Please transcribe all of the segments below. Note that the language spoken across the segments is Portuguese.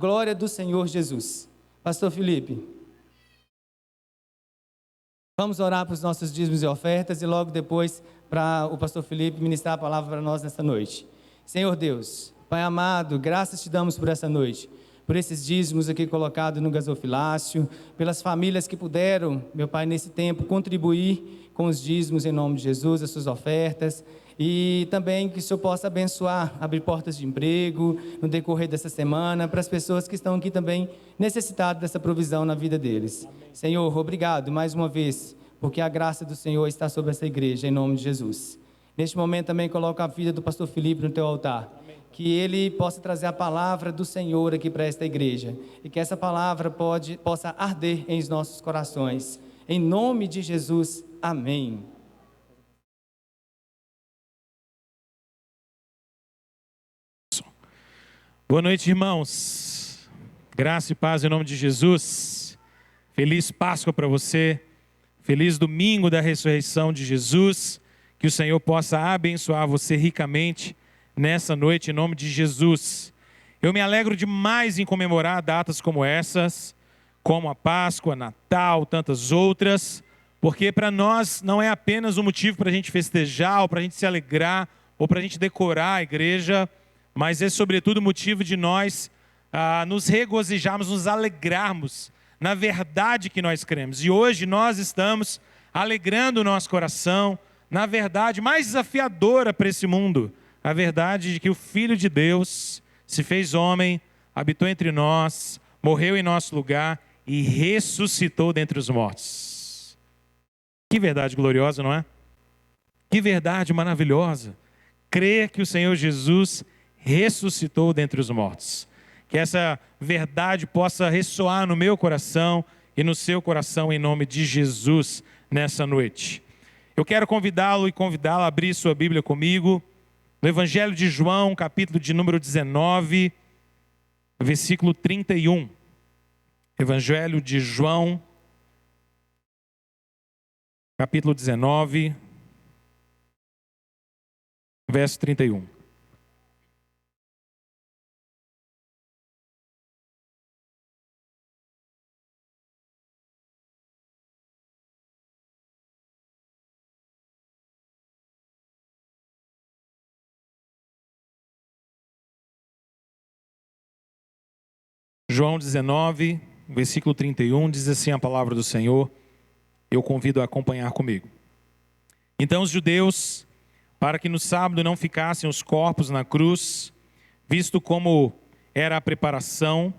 Glória do Senhor Jesus. Pastor Felipe, vamos orar para os nossos dízimos e ofertas e logo depois para o pastor Felipe ministrar a palavra para nós nesta noite. Senhor Deus, Pai amado, graças te damos por essa noite, por esses dízimos aqui colocados no gasofilácio, pelas famílias que puderam, meu Pai, nesse tempo contribuir com os dízimos em nome de Jesus, as suas ofertas. E também que o Senhor possa abençoar, abrir portas de emprego no decorrer dessa semana, para as pessoas que estão aqui também necessitadas dessa provisão na vida deles. Amém. Senhor, obrigado mais uma vez, porque a graça do Senhor está sobre essa igreja, em nome de Jesus. Neste momento também coloco a vida do pastor Felipe no teu altar. Amém. Que ele possa trazer a palavra do Senhor aqui para esta igreja. E que essa palavra possa arder em nossos corações. Em nome de Jesus, amém. Boa noite, irmãos. Graça e paz em nome de Jesus. Feliz Páscoa para você. Feliz domingo da ressurreição de Jesus. Que o Senhor possa abençoar você ricamente nessa noite em nome de Jesus. Eu me alegro demais em comemorar datas como essas, como a Páscoa, Natal, tantas outras, porque para nós não é apenas um motivo para a gente festejar, ou para a gente se alegrar, ou para a gente decorar a igreja, mas é sobretudo motivo de nós nos regozijarmos, nos alegrarmos na verdade que nós cremos. E hoje nós estamos alegrando o nosso coração na verdade mais desafiadora para esse mundo, a verdade de que o Filho de Deus se fez homem, habitou entre nós, morreu em nosso lugar e ressuscitou dentre os mortos. Que verdade gloriosa, não é? Que verdade maravilhosa. Crer que o Senhor Jesus ressuscitou dentre os mortos. Que essa verdade possa ressoar no meu coração e no seu coração em nome de Jesus nessa noite. Eu quero convidá-lo e convidá-la a abrir sua Bíblia comigo no Evangelho de João, capítulo de número 19, versículo 31. Evangelho de João, capítulo 19, verso 31. João 19, versículo 31, diz assim a palavra do Senhor. Eu convido a acompanhar comigo. Então os judeus, para que no sábado não ficassem os corpos na cruz, visto como era a preparação,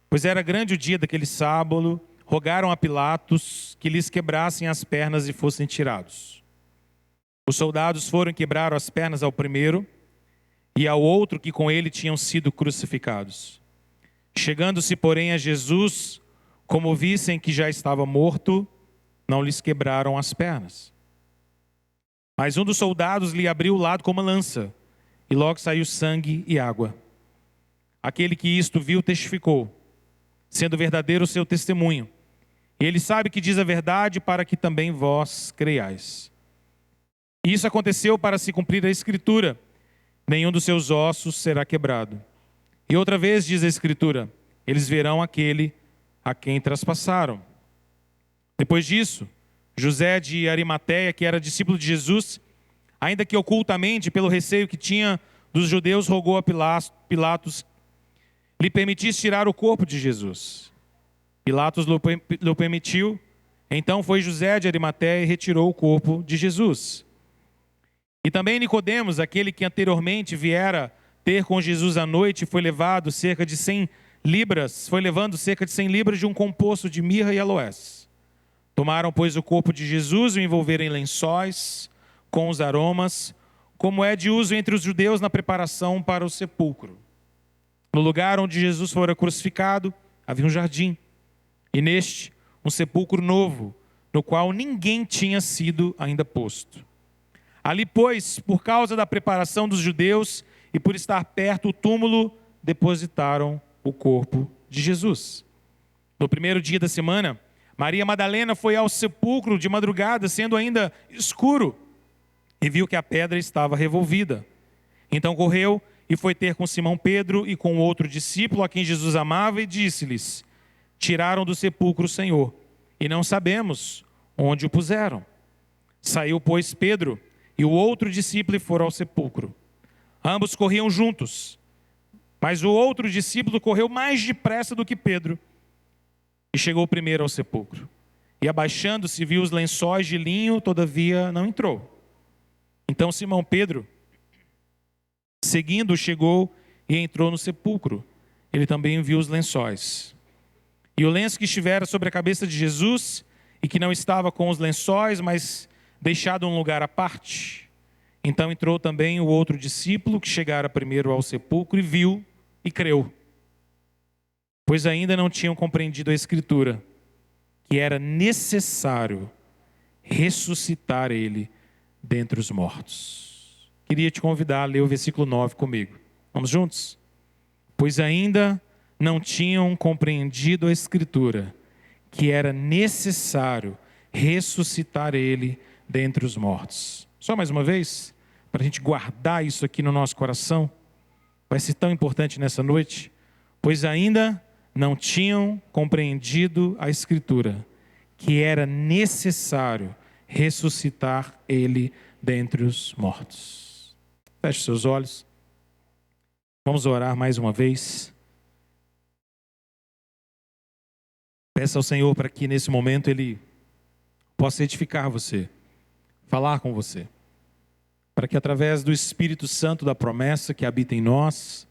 pois era grande o dia daquele sábado, rogaram a Pilatos que lhes quebrassem as pernas e fossem tirados. Os soldados foram e quebraram as pernas ao primeiro e ao outro que com ele tinham sido crucificados. Chegando-se, porém, a Jesus, como vissem que já estava morto, não lhes quebraram as pernas. Mas um dos soldados lhe abriu o lado com uma lança, e logo saiu sangue e água. Aquele que isto viu testificou, sendo verdadeiro o seu testemunho. E ele sabe que diz a verdade, para que também vós creiais. E isso aconteceu para se cumprir a Escritura: nenhum dos seus ossos será quebrado. E outra vez diz a Escritura: eles verão aquele a quem traspassaram. Depois disso, José de Arimateia, que era discípulo de Jesus, ainda que ocultamente, pelo receio que tinha dos judeus, rogou a Pilatos lhe permitisse tirar o corpo de Jesus. Pilatos lhe permitiu. Então foi José de Arimateia e retirou o corpo de Jesus. E também Nicodemos, aquele que anteriormente viera ter com Jesus à noite, foi levando cerca de 100 libras de um composto de mirra e aloés. Tomaram, pois, o corpo de Jesus e o envolveram em lençóis com os aromas, como é de uso entre os judeus na preparação para o sepulcro. No lugar onde Jesus fora crucificado, havia um jardim, e neste, um sepulcro novo, no qual ninguém tinha sido ainda posto. Ali, pois, por causa da preparação dos judeus e por estar perto o túmulo, depositaram o corpo de Jesus. No primeiro dia da semana, Maria Madalena foi ao sepulcro de madrugada, sendo ainda escuro, e viu que a pedra estava revolvida. Então correu e foi ter com Simão Pedro e com outro discípulo a quem Jesus amava e disse-lhes: tiraram do sepulcro o Senhor, e não sabemos onde o puseram. Saiu, pois, Pedro e o outro discípulo e foram ao sepulcro. Ambos corriam juntos, mas o outro discípulo correu mais depressa do que Pedro e chegou primeiro ao sepulcro. E abaixando-se viu os lençóis de linho, todavia não entrou. Então Simão Pedro, seguindo, chegou e entrou no sepulcro. Ele também viu os lençóis. E o lenço que estivera sobre a cabeça de Jesus, e que não estava com os lençóis, mas deixado em um lugar à parte. Então entrou também o outro discípulo, que chegara primeiro ao sepulcro, e viu e creu. Pois ainda não tinham compreendido a Escritura, que era necessário ressuscitar ele dentre os mortos. Queria te convidar a ler o versículo 9 comigo. Vamos juntos? Pois ainda não tinham compreendido a Escritura, que era necessário ressuscitar ele dentre os mortos. Só mais uma vez, para a gente guardar isso aqui no nosso coração, vai ser tão importante nessa noite. Pois ainda não tinham compreendido a Escritura, que era necessário ressuscitar ele dentre os mortos. Feche seus olhos. Vamos orar mais uma vez. Peça ao Senhor para que nesse momento Ele possa edificar você, falar com você, para que através do Espírito Santo da promessa que habita em nós,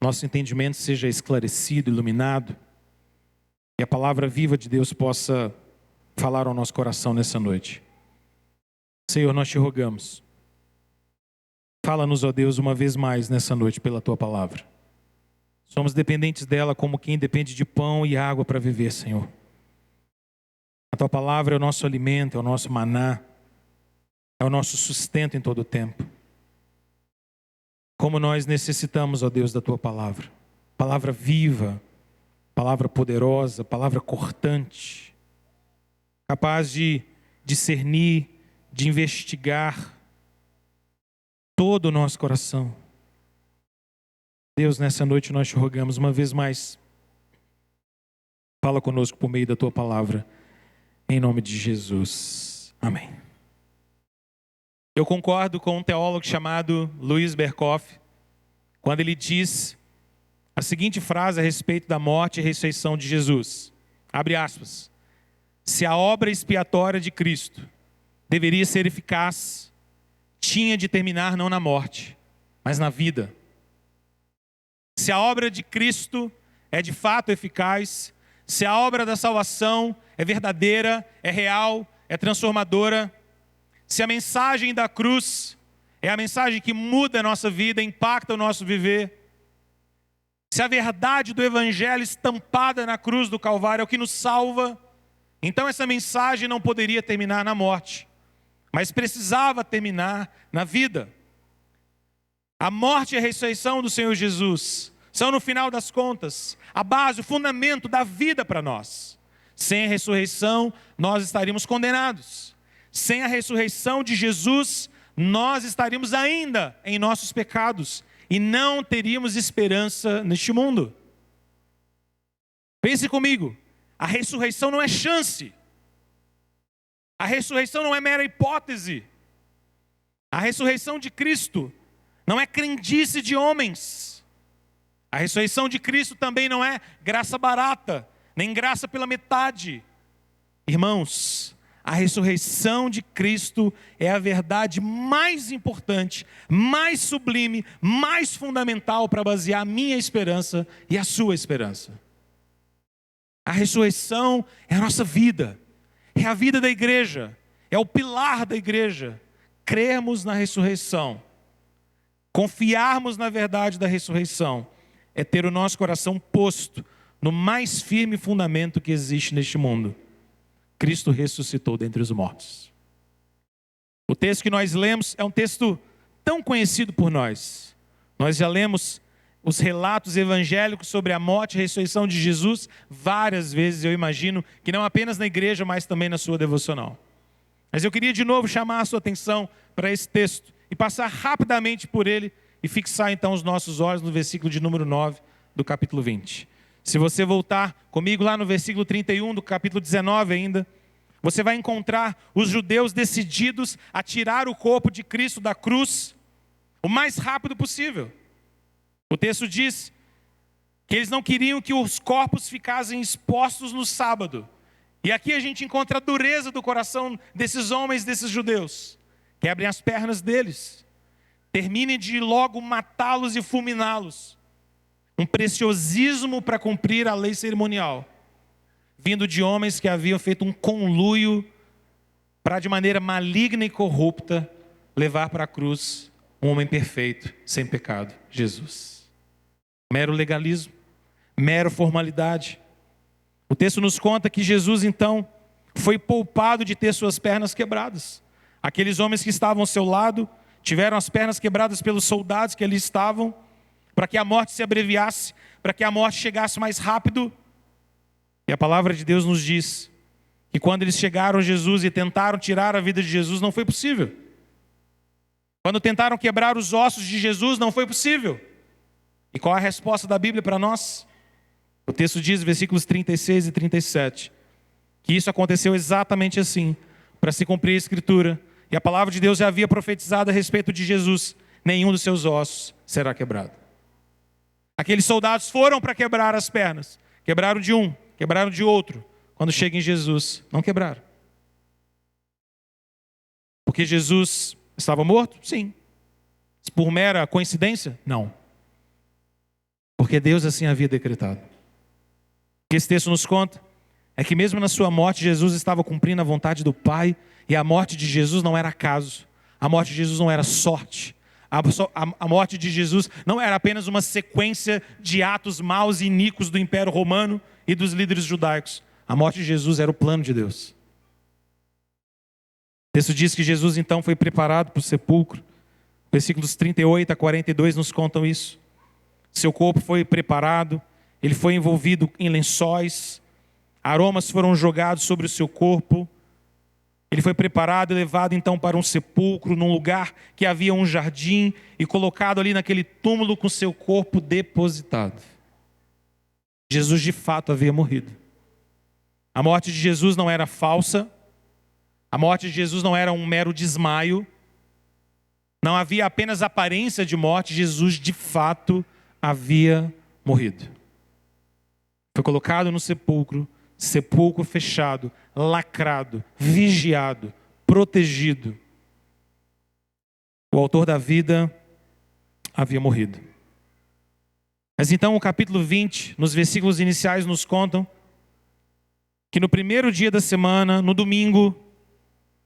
nosso entendimento seja esclarecido, iluminado, e a palavra viva de Deus possa falar ao nosso coração nessa noite. Senhor, nós te rogamos, fala-nos, ó Deus, uma vez mais nessa noite pela Tua palavra. Somos dependentes dela como quem depende de pão e água para viver, Senhor. A Tua palavra é o nosso alimento, é o nosso maná, é o nosso sustento em todo o tempo. Como nós necessitamos, ó Deus, da Tua palavra. Palavra viva, palavra poderosa, palavra cortante, capaz de discernir, de investigar todo o nosso coração. Deus, nessa noite nós te rogamos uma vez mais, fala conosco por meio da Tua palavra, em nome de Jesus. Amém. Eu concordo com um teólogo chamado Louis Berkhoff, quando ele diz a seguinte frase a respeito da morte e ressurreição de Jesus. Abre aspas. Se a obra expiatória de Cristo deveria ser eficaz, tinha de terminar não na morte, mas na vida. Se a obra de Cristo é de fato eficaz, se a obra da salvação é verdadeira, é real, é transformadora, se a mensagem da cruz é a mensagem que muda a nossa vida, impacta o nosso viver, se a verdade do Evangelho estampada na cruz do Calvário é o que nos salva, então essa mensagem não poderia terminar na morte, mas precisava terminar na vida. A morte e a ressurreição do Senhor Jesus são, no final das contas, a base, o fundamento da vida para nós. Sem a ressurreição, nós estaríamos condenados. Sem a ressurreição de Jesus, nós estaríamos ainda em nossos pecados e não teríamos esperança neste mundo. Pense comigo, a ressurreição não é chance. A ressurreição não é mera hipótese. A ressurreição de Cristo não é crendice de homens. A ressurreição de Cristo também não é graça barata, nem graça pela metade. Irmãos, a ressurreição de Cristo é a verdade mais importante, mais sublime, mais fundamental para basear a minha esperança e a sua esperança. A ressurreição é a nossa vida, é a vida da igreja, é o pilar da igreja. Crermos na ressurreição, confiarmos na verdade da ressurreição, é ter o nosso coração posto no mais firme fundamento que existe neste mundo. Cristo ressuscitou dentre os mortos. O texto que nós lemos é um texto tão conhecido por nós. Nós já lemos os relatos evangélicos sobre a morte e a ressurreição de Jesus várias vezes, eu imagino, que não apenas na igreja, mas também na sua devocional. Mas eu queria de novo chamar a sua atenção para esse texto e passar rapidamente por ele e fixar então os nossos olhos no versículo de número 9 do capítulo 20. Se você voltar comigo lá no versículo 31 do capítulo 19 ainda, você vai encontrar os judeus decididos a tirar o corpo de Cristo da cruz o mais rápido possível. O texto diz que eles não queriam que os corpos ficassem expostos no sábado. E aqui a gente encontra a dureza do coração desses homens, desses judeus. Quebrem as pernas deles. Terminem de logo matá-los e fulminá-los. Um preciosismo para cumprir a lei cerimonial, vindo de homens que haviam feito um conluio para, de maneira maligna e corrupta, levar para a cruz um homem perfeito, sem pecado, Jesus. Mero legalismo, mero formalidade. O texto nos conta que Jesus, então, foi poupado de ter suas pernas quebradas. Aqueles homens que estavam ao seu lado tiveram as pernas quebradas pelos soldados que ali estavam, para que a morte se abreviasse, para que a morte chegasse mais rápido. E a palavra de Deus nos diz que quando eles chegaram a Jesus e tentaram tirar a vida de Jesus, não foi possível. Quando tentaram quebrar os ossos de Jesus, não foi possível. E qual é a resposta da Bíblia para nós? O texto diz, versículos 36 e 37, que isso aconteceu exatamente assim, para se cumprir a Escritura. E a palavra de Deus já havia profetizado a respeito de Jesus: nenhum dos seus ossos será quebrado. Aqueles soldados foram para quebrar as pernas. Quebraram de um, quebraram de outro. Quando chega em Jesus, não quebraram. Porque Jesus estava morto? Sim. Por mera coincidência? Não. Porque Deus assim havia decretado. O que esse texto nos conta é que mesmo na sua morte, Jesus estava cumprindo a vontade do Pai. E a morte de Jesus não era acaso. A morte de Jesus não era sorte. A morte de Jesus não era apenas uma sequência de atos maus e iníquos do Império Romano e dos líderes judaicos. A morte de Jesus era o plano de Deus. O texto diz que Jesus então foi preparado para o sepulcro. Versículos 38 a 42 nos contam isso. Seu corpo foi preparado, ele foi envolvido em lençóis, aromas foram jogados sobre o seu corpo. Ele foi preparado e levado então para um sepulcro, num lugar que havia um jardim, e colocado ali naquele túmulo com seu corpo depositado. Jesus de fato havia morrido. A morte de Jesus não era falsa, a morte de Jesus não era um mero desmaio, não havia apenas aparência de morte, Jesus de fato havia morrido. Foi colocado no sepulcro, sepulcro fechado, lacrado, vigiado, protegido. O autor da vida havia morrido. Mas então o capítulo 20, nos versículos iniciais, nos contam que no primeiro dia da semana, no domingo,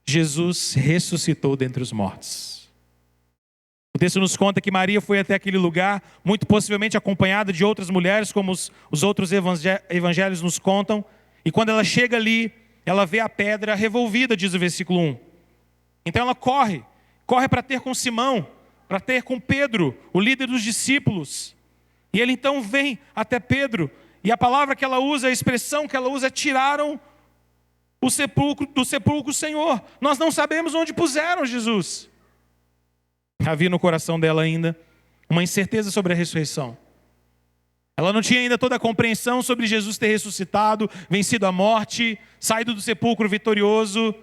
Jesus ressuscitou dentre os mortos. O texto nos conta que Maria foi até aquele lugar, muito possivelmente acompanhada de outras mulheres, como os outros evangelhos nos contam. E quando ela chega ali, ela vê a pedra revolvida, diz o versículo 1. Então ela corre para ter com Simão, para ter com Pedro, o líder dos discípulos. E ele então vem até Pedro, e a palavra que ela usa, a expressão que ela usa é: tiraram do sepulcro o Senhor. Nós não sabemos onde puseram Jesus. Havia no coração dela ainda uma incerteza sobre a ressurreição. Ela não tinha ainda toda a compreensão sobre Jesus ter ressuscitado, vencido a morte, saído do sepulcro vitorioso.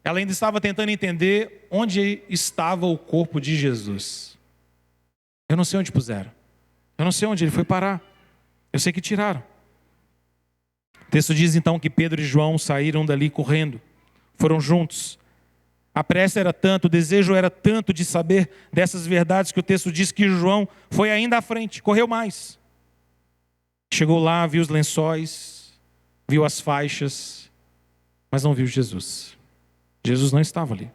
Ela ainda estava tentando entender onde estava o corpo de Jesus. Eu não sei onde puseram. Eu não sei onde ele foi parar. Eu sei que tiraram. O texto diz então que Pedro e João saíram dali correndo. Foram juntos. A pressa era tanto, o desejo era tanto de saber dessas verdades, que o texto diz que João foi ainda à frente, correu mais. Chegou lá, viu os lençóis, viu as faixas, mas não viu Jesus. Jesus não estava ali.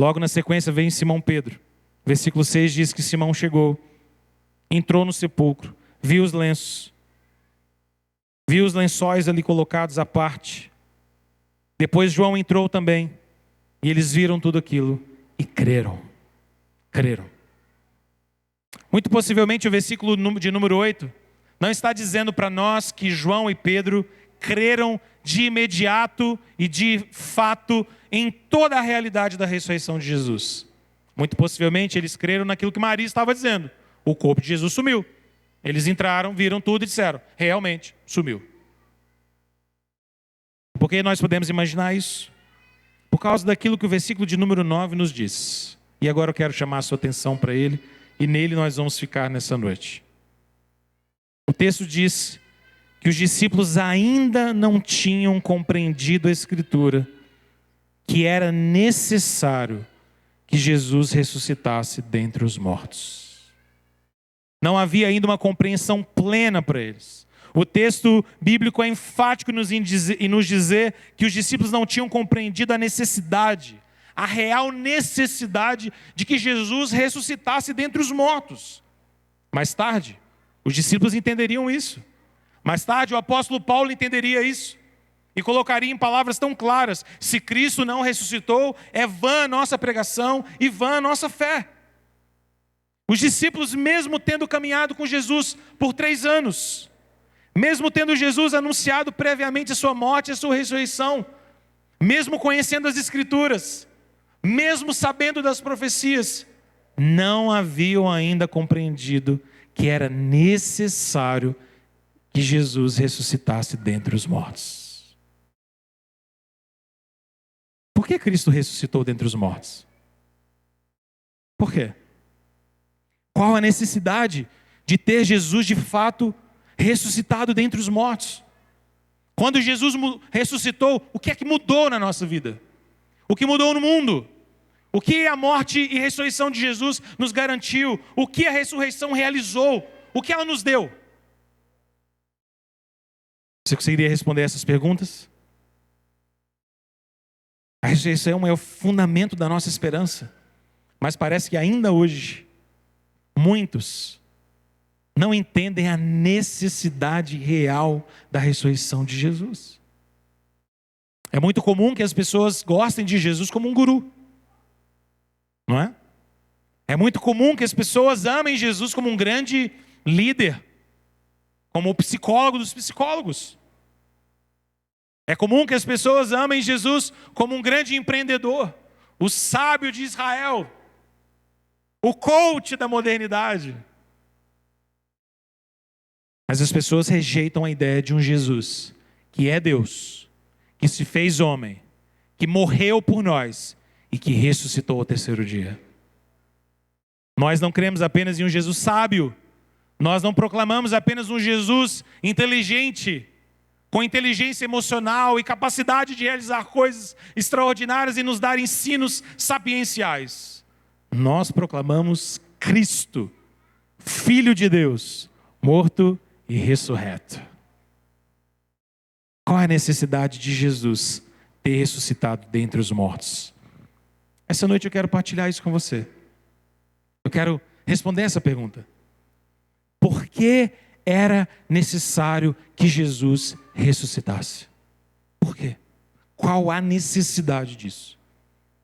Logo na sequência vem Simão Pedro. Versículo 6 diz que Simão chegou, entrou no sepulcro, viu os lenços, viu os lençóis ali colocados à parte. Depois João entrou também, e eles viram tudo aquilo e creram. Creram. Muito possivelmente o versículo de número 8 não está dizendo para nós que João e Pedro creram de imediato e de fato em toda a realidade da ressurreição de Jesus. Muito possivelmente eles creram naquilo que Maria estava dizendo. O corpo de Jesus sumiu. Eles entraram, viram tudo e disseram, realmente sumiu. Por que nós podemos imaginar isso? Por causa daquilo que o versículo de número 9 nos diz. E agora eu quero chamar a sua atenção para ele, e nele nós vamos ficar nessa noite. O texto diz que os discípulos ainda não tinham compreendido a Escritura, que era necessário que Jesus ressuscitasse dentre os mortos. Não havia ainda uma compreensão plena para eles. O texto bíblico é enfático em nos dizer que os discípulos não tinham compreendido a necessidade, a real necessidade de que Jesus ressuscitasse dentre os mortos. Mais tarde, os discípulos entenderiam isso. Mais tarde, o apóstolo Paulo entenderia isso e colocaria em palavras tão claras: se Cristo não ressuscitou, é vã a nossa pregação e vã a nossa fé. Os discípulos, mesmo tendo caminhado com Jesus por 3 anos, mesmo tendo Jesus anunciado previamente a sua morte e a sua ressurreição, mesmo conhecendo as Escrituras, mesmo sabendo das profecias, não haviam ainda compreendido que era necessário que Jesus ressuscitasse dentre os mortos. Por que Cristo ressuscitou dentre os mortos? Por quê? Qual a necessidade de ter Jesus de fato ressuscitado dentre os mortos? Quando Jesus ressuscitou, o que é que mudou na nossa vida? O que mudou no mundo? O que a morte e ressurreição de Jesus nos garantiu? O que a ressurreição realizou? O que ela nos deu? Você conseguiria responder essas perguntas? A ressurreição é o fundamento da nossa esperança. Mas parece que ainda hoje, muitos não entendem a necessidade real da ressurreição de Jesus. É muito comum que as pessoas gostem de Jesus como um guru. Não é? É muito comum que as pessoas amem Jesus como um grande líder, como o psicólogo dos psicólogos. É comum que as pessoas amem Jesus como um grande empreendedor, o sábio de Israel, o coach da modernidade. Mas as pessoas rejeitam a ideia de um Jesus que é Deus, que se fez homem, que morreu por nós e que ressuscitou ao 3º dia. Nós não cremos apenas em um Jesus sábio, nós não proclamamos apenas um Jesus inteligente, com inteligência emocional e capacidade de realizar coisas extraordinárias e nos dar ensinos sapienciais. Nós proclamamos Cristo, Filho de Deus, morto e ressurreto. Qual é a necessidade de Jesus ter ressuscitado dentre os mortos? Essa noite eu quero partilhar isso com você. Eu quero responder essa pergunta. Por que era necessário que Jesus ressuscitasse? Por quê? Qual a necessidade disso?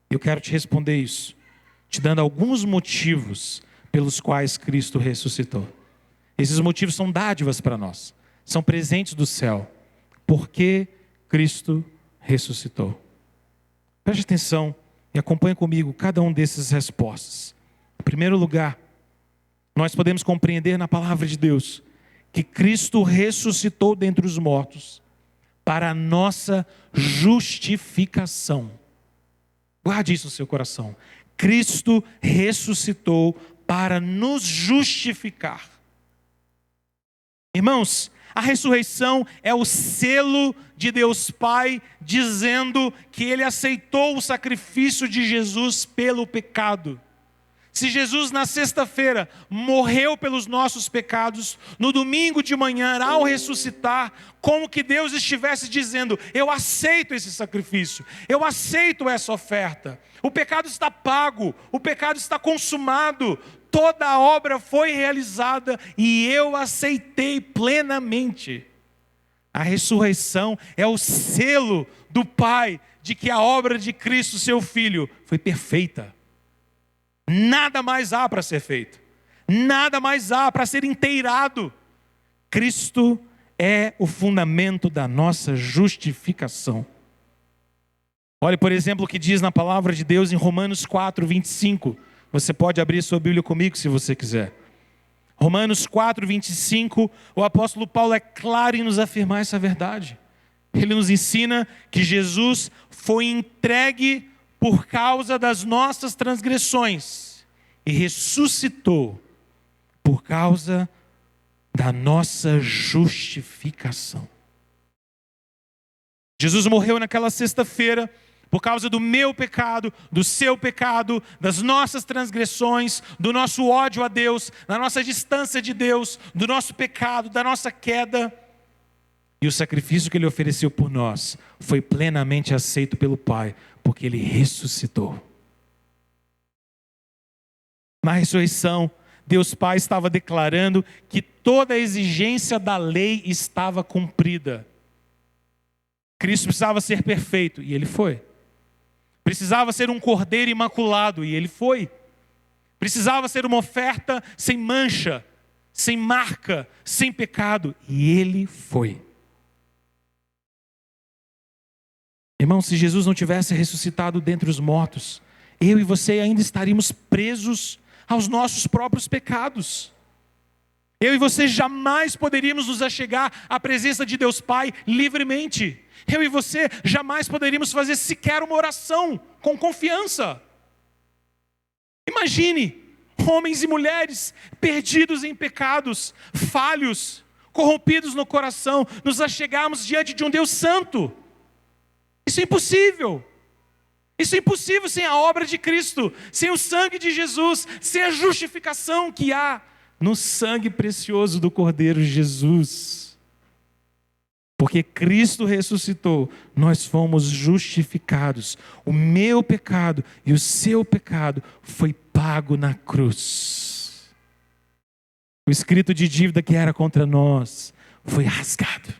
Eu quero te responder isso, te dando alguns motivos pelos quais Cristo ressuscitou. Esses motivos são dádivas para nós, são presentes do céu. Por que Cristo ressuscitou? Preste atenção e acompanhe comigo cada um dessas respostas. Em primeiro lugar, nós podemos compreender na palavra de Deus que Cristo ressuscitou dentre os mortos para a nossa justificação. Guarde isso no seu coração. Cristo ressuscitou para nos justificar. Irmãos, a ressurreição é o selo de Deus Pai dizendo que Ele aceitou o sacrifício de Jesus pelo pecado. Se Jesus na sexta-feira morreu pelos nossos pecados, no domingo de manhã, ao ressuscitar, como que Deus estivesse dizendo: eu aceito esse sacrifício, eu aceito essa oferta. O pecado está pago, o pecado está consumado, toda a obra foi realizada e eu aceitei plenamente. A ressurreição é o selo do Pai de que a obra de Cristo, seu Filho, foi perfeita. Nada mais há para ser feito, nada mais há para ser inteirado. Cristo é o fundamento da nossa justificação. Olhe, por exemplo, o que diz na palavra de Deus em Romanos 4, 25. Você pode abrir sua Bíblia comigo se você quiser. Romanos 4, 25, o apóstolo Paulo é claro em nos afirmar essa verdade. Ele nos ensina que Jesus foi entregue por causa das nossas transgressões e ressuscitou por causa da nossa justificação. Jesus morreu naquela sexta-feira por causa do meu pecado, do seu pecado, das nossas transgressões, do nosso ódio a Deus, da nossa distância de Deus, do nosso pecado, da nossa queda. E o sacrifício que Ele ofereceu por nós foi plenamente aceito pelo Pai, porque Ele ressuscitou. Na ressurreição, Deus Pai estava declarando que toda a exigência da lei estava cumprida. Cristo precisava ser perfeito, e Ele foi. Precisava ser um cordeiro imaculado, e Ele foi. Precisava ser uma oferta sem mancha, sem marca, sem pecado, e Ele foi. Irmão, se Jesus não tivesse ressuscitado dentre os mortos, eu e você ainda estaríamos presos aos nossos próprios pecados. Eu e você jamais poderíamos nos achegar à presença de Deus Pai livremente. Eu e você jamais poderíamos fazer sequer uma oração com confiança. Imagine homens e mulheres perdidos em pecados, falhos, corrompidos no coração, nos achegarmos diante de um Deus santo. Isso é impossível. Isso é impossível sem a obra de Cristo, sem o sangue de Jesus, sem a justificação que há no sangue precioso do Cordeiro Jesus. Porque Cristo ressuscitou, nós fomos justificados. O meu pecado e o seu pecado foi pago na cruz. O escrito de dívida que era contra nós foi rasgado.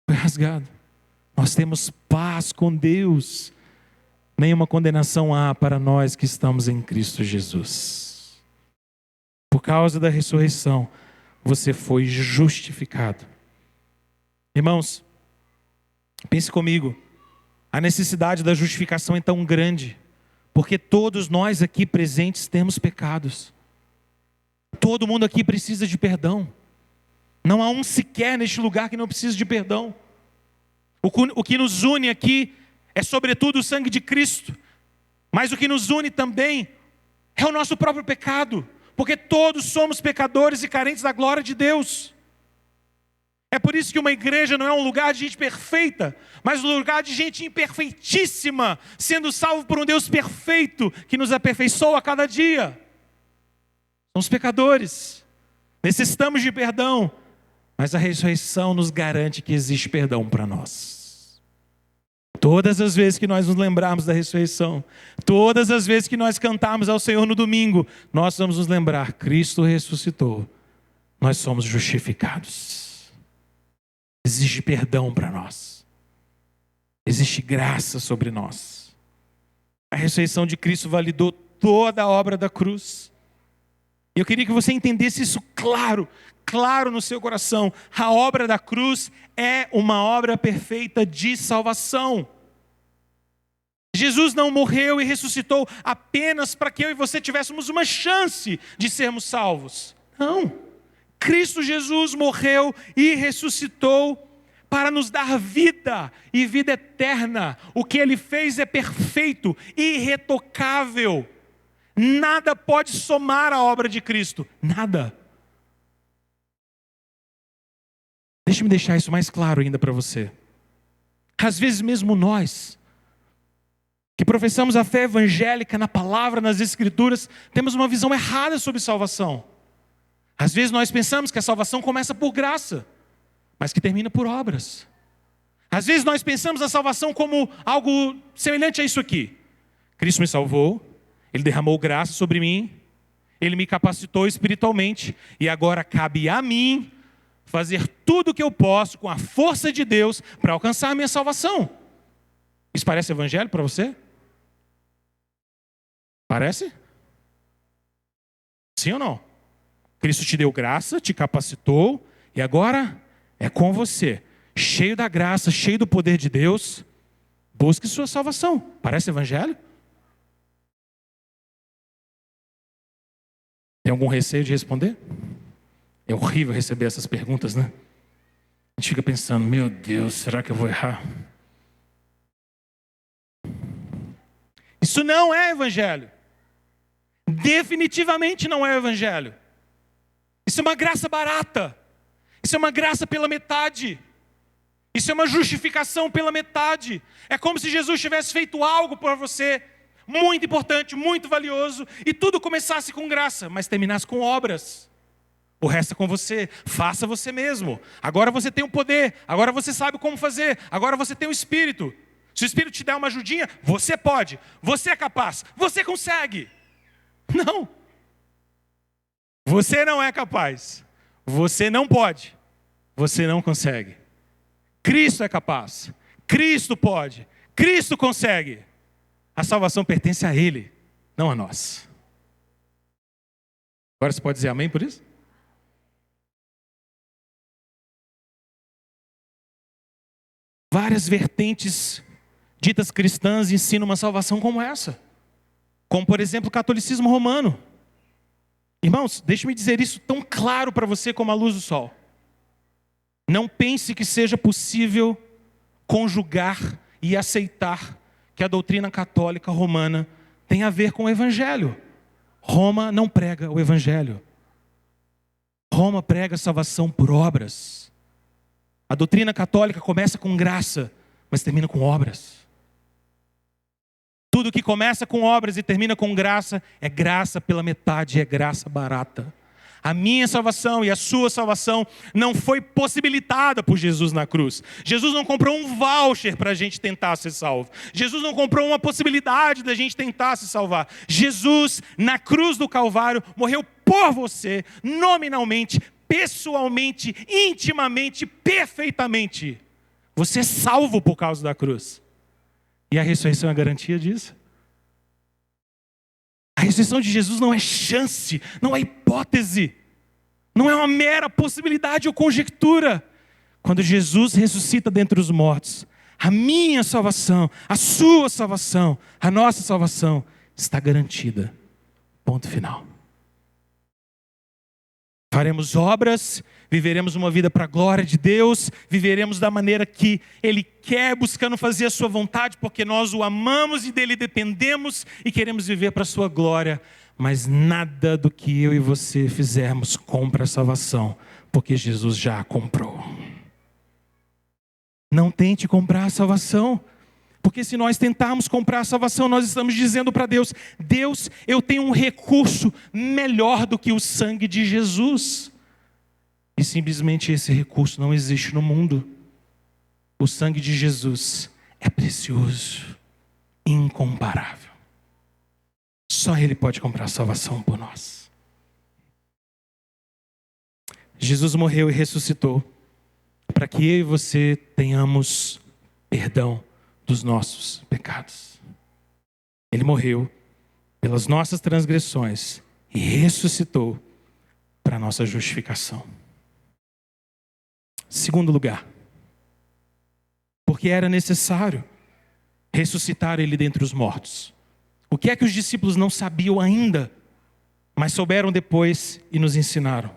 Foi rasgado. Nós temos paz com Deus. Nenhuma condenação há para nós que estamos em Cristo Jesus. Por causa da ressurreição, você foi justificado. Irmãos, pense comigo. A necessidade da justificação é tão grande, porque todos nós aqui presentes temos pecados. Todo mundo aqui precisa de perdão. Não há um sequer neste lugar que não precise de perdão. O que nos une aqui é sobretudo o sangue de Cristo, mas o que nos une também é o nosso próprio pecado, porque todos somos pecadores e carentes da glória de Deus. É por isso que uma igreja não é um lugar de gente perfeita, mas um lugar de gente imperfeitíssima, sendo salvo por um Deus perfeito, que nos aperfeiçoa a cada dia. Somos pecadores, necessitamos de perdão, mas a ressurreição nos garante que existe perdão para nós. Todas as vezes que nós nos lembrarmos da ressurreição, todas as vezes que nós cantarmos ao Senhor no domingo, nós vamos nos lembrar, Cristo ressuscitou, nós somos justificados. Existe perdão para nós. Existe graça sobre nós. A ressurreição de Cristo validou toda a obra da cruz. E eu queria que você entendesse isso claro no seu coração. A obra da cruz é uma obra perfeita de salvação. Jesus não morreu e ressuscitou apenas para que eu e você tivéssemos uma chance de sermos salvos. Não. Cristo Jesus morreu e ressuscitou para nos dar vida e vida eterna. O que Ele fez é perfeito, irretocável. Nada pode somar a obra de Cristo. Nada. Deixe-me deixar isso mais claro ainda para você. Às vezes mesmo nós, que professamos a fé evangélica na palavra, nas escrituras, temos uma visão errada sobre salvação. Às vezes nós pensamos que a salvação começa por graça, mas que termina por obras. Às vezes nós pensamos a salvação como algo semelhante a isso aqui. Cristo me salvou, Ele derramou graça sobre mim, Ele me capacitou espiritualmente, e agora cabe a mim fazer tudo o que eu posso com a força de Deus para alcançar a minha salvação. Isso parece evangelho para você? Parece? Sim ou não? Cristo te deu graça, te capacitou, e agora é com você, cheio da graça, cheio do poder de Deus, busque sua salvação. Parece evangelho? Tem algum receio de responder? É horrível receber essas perguntas, né? A gente fica pensando, meu Deus, será que eu vou errar? Isso não é evangelho. Definitivamente não é evangelho. Isso é uma graça barata. Isso é uma graça pela metade. Isso é uma justificação pela metade. É como se Jesus tivesse feito algo por você, muito importante, muito valioso, e tudo começasse com graça, mas terminasse com obras. O resto é com você. Faça você mesmo. Agora você tem o poder. Agora você sabe como fazer. Agora você tem o Espírito. Se o Espírito te der uma ajudinha, você pode. Você é capaz. Você consegue. Não. Você não é capaz. Você não pode. Você não consegue. Cristo é capaz. Cristo pode. Cristo consegue. A salvação pertence a Ele, não a nós. Agora você pode dizer amém por isso? Várias vertentes ditas cristãs ensinam uma salvação como essa. Como, por exemplo, o catolicismo romano. Irmãos, deixe-me dizer isso tão claro para você como a luz do sol. Não pense que seja possível conjugar e aceitar que a doutrina católica romana tem a ver com o Evangelho. Roma não prega o Evangelho. Roma prega a salvação por obras. A doutrina católica começa com graça, mas termina com obras. Tudo que começa com obras e termina com graça é graça pela metade, é graça barata. A minha salvação e a sua salvação não foi possibilitada por Jesus na cruz. Jesus não comprou um voucher para a gente tentar ser salvo. Jesus não comprou uma possibilidade da gente tentar se salvar. Jesus, na cruz do Calvário, morreu por você, nominalmente, pessoalmente, intimamente, perfeitamente. Você é salvo por causa da cruz. E a ressurreição é a garantia disso. A ressurreição de Jesus não é chance, não é hipótese, não é uma mera possibilidade ou conjectura. Quando Jesus ressuscita dentre os mortos, a minha salvação, a sua salvação, a nossa salvação está garantida. Ponto final. Faremos obras, viveremos uma vida para a glória de Deus, viveremos da maneira que Ele quer, buscando fazer a sua vontade, porque nós o amamos e dele dependemos e queremos viver para a sua glória. Mas nada do que eu e você fizermos compra a salvação, porque Jesus já a comprou. Não tente comprar a salvação. Porque se nós tentarmos comprar a salvação, nós estamos dizendo para Deus: Deus, eu tenho um recurso melhor do que o sangue de Jesus. E simplesmente esse recurso não existe no mundo. O sangue de Jesus é precioso, incomparável. Só Ele pode comprar a salvação por nós. Jesus morreu e ressuscitou para que eu e você tenhamos perdão dos nossos pecados. Ele morreu pelas nossas transgressões e ressuscitou para a nossa justificação. Segundo lugar, porque era necessário ressuscitar Ele dentre os mortos. O que é que os discípulos não sabiam ainda, mas souberam depois e nos ensinaram?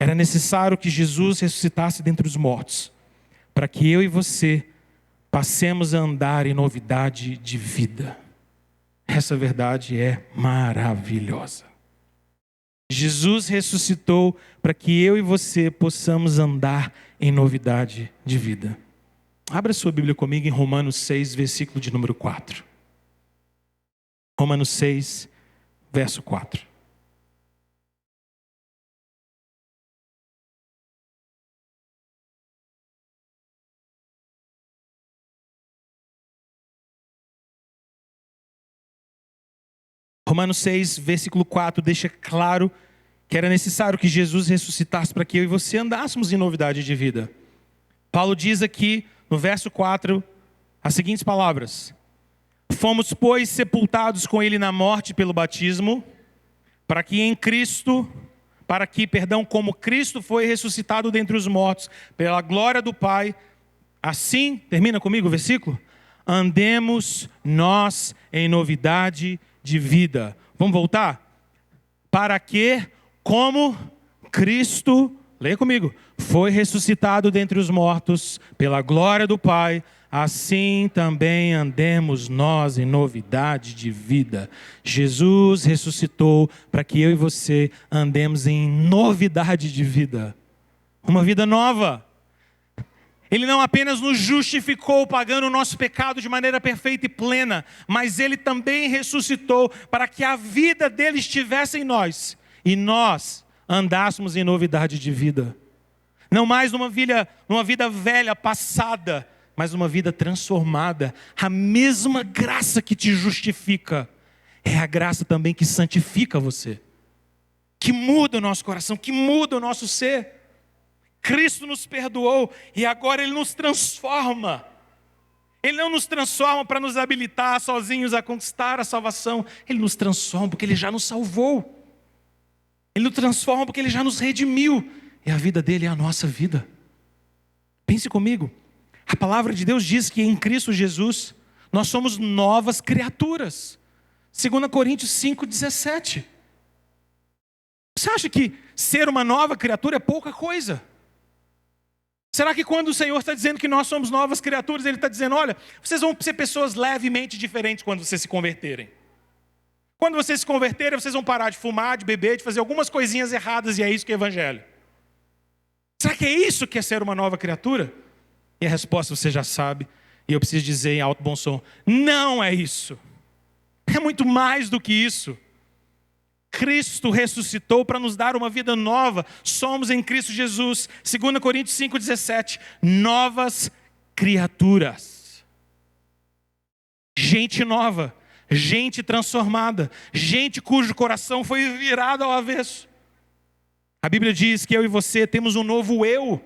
Era necessário que Jesus ressuscitasse dentre os mortos, para que eu e você passemos a andar em novidade de vida. Essa verdade é maravilhosa. Jesus ressuscitou para que eu e você possamos andar em novidade de vida. Abra sua Bíblia comigo em Romanos 6, versículo de número 4. Romanos 6, verso 4. Romanos 6, versículo 4, deixa claro que era necessário que Jesus ressuscitasse para que eu e você andássemos em novidade de vida. Paulo diz aqui, no verso 4, as seguintes palavras: fomos, pois, sepultados com Ele na morte pelo batismo, para que como Cristo foi ressuscitado dentre os mortos, pela glória do Pai, assim, termina comigo o versículo, andemos nós em novidade de vida. Vamos voltar? para que, como Cristo, leia comigo, foi ressuscitado dentre os mortos pela glória do Pai, assim também andemos nós em novidade de vida. Jesus ressuscitou para que eu e você andemos em novidade de vida. Uma vida nova. Ele não apenas nos justificou pagando o nosso pecado de maneira perfeita e plena, mas Ele também ressuscitou para que a vida dele estivesse em nós e nós andássemos em novidade de vida. Não mais numa vida velha, passada, mas numa vida transformada. A mesma graça que te justifica é a graça também que santifica você, que muda o nosso coração, que muda o nosso ser. Cristo nos perdoou e agora Ele nos transforma. Ele não nos transforma para nos habilitar sozinhos a conquistar a salvação. Ele nos transforma porque Ele já nos salvou. Ele nos transforma porque Ele já nos redimiu. E a vida dele é a nossa vida. Pense comigo. A palavra de Deus diz que em Cristo Jesus nós somos novas criaturas. 2 Coríntios 5,17. Você acha que ser uma nova criatura é pouca coisa? Será que quando o Senhor está dizendo que nós somos novas criaturas, Ele está dizendo, olha, vocês vão ser pessoas levemente diferentes quando vocês se converterem. Quando vocês se converterem, vocês vão parar de fumar, de beber, de fazer algumas coisinhas erradas, e é isso que é evangelho. Será que é isso que é ser uma nova criatura? E a resposta você já sabe, e eu preciso dizer em alto bom som, não é isso. É muito mais do que isso. Cristo ressuscitou para nos dar uma vida nova. Somos em Cristo Jesus. 2 Coríntios 5,17. Novas criaturas. Gente nova. Gente transformada. Gente cujo coração foi virado ao avesso. A Bíblia diz que eu e você temos um novo eu.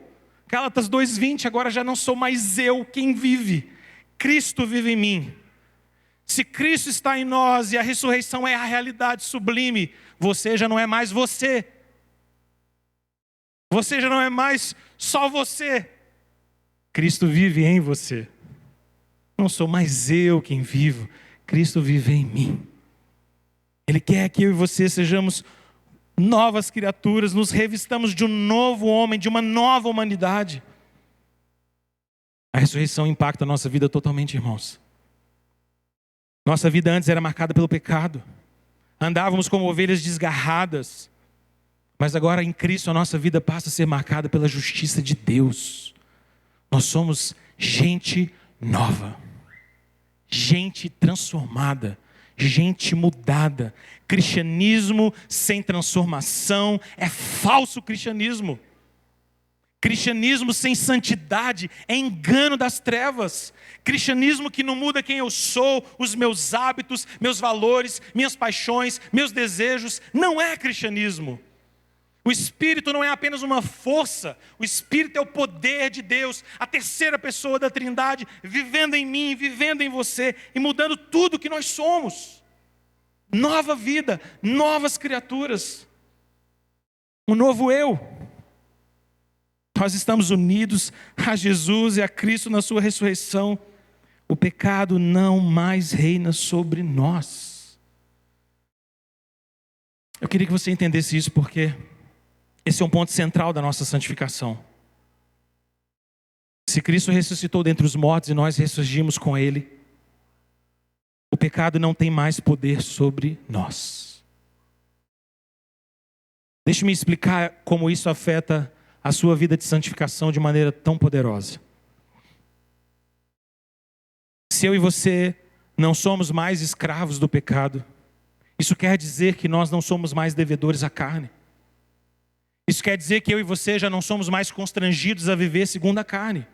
Gálatas 2,20. Agora já não sou mais eu quem vive. Cristo vive em mim. Se Cristo está em nós e a ressurreição é a realidade sublime, você já não é mais você. Você já não é mais só você. Cristo vive em você. Não sou mais eu quem vivo. Cristo vive em mim. Ele quer que eu e você sejamos novas criaturas, nos revistamos de um novo homem, de uma nova humanidade. A ressurreição impacta a nossa vida totalmente, irmãos. Nossa vida antes era marcada pelo pecado. Andávamos como ovelhas desgarradas. Mas agora em Cristo a nossa vida passa a ser marcada pela justiça de Deus. Nós somos gente nova. Gente transformada. Gente mudada. Cristianismo sem transformação é falso cristianismo. Cristianismo sem santidade é engano das trevas. Cristianismo que não muda quem eu sou, os meus hábitos, meus valores, minhas paixões, meus desejos, não é cristianismo. O Espírito não é apenas uma força, o Espírito é o poder de Deus, a terceira pessoa da Trindade, vivendo em mim, vivendo em você e mudando tudo que nós somos. Nova vida, novas criaturas, um novo eu. Nós estamos unidos a Jesus e a Cristo na sua ressurreição. O pecado não mais reina sobre nós. Eu queria que você entendesse isso porque esse é um ponto central da nossa santificação. Se Cristo ressuscitou dentre os mortos e nós ressurgimos com Ele, o pecado não tem mais poder sobre nós. Deixe-me explicar como isso afeta a sua vida de santificação de maneira tão poderosa. Se eu e você não somos mais escravos do pecado, isso quer dizer que nós não somos mais devedores à carne. Isso quer dizer que eu e você já não somos mais constrangidos a viver segundo a carne.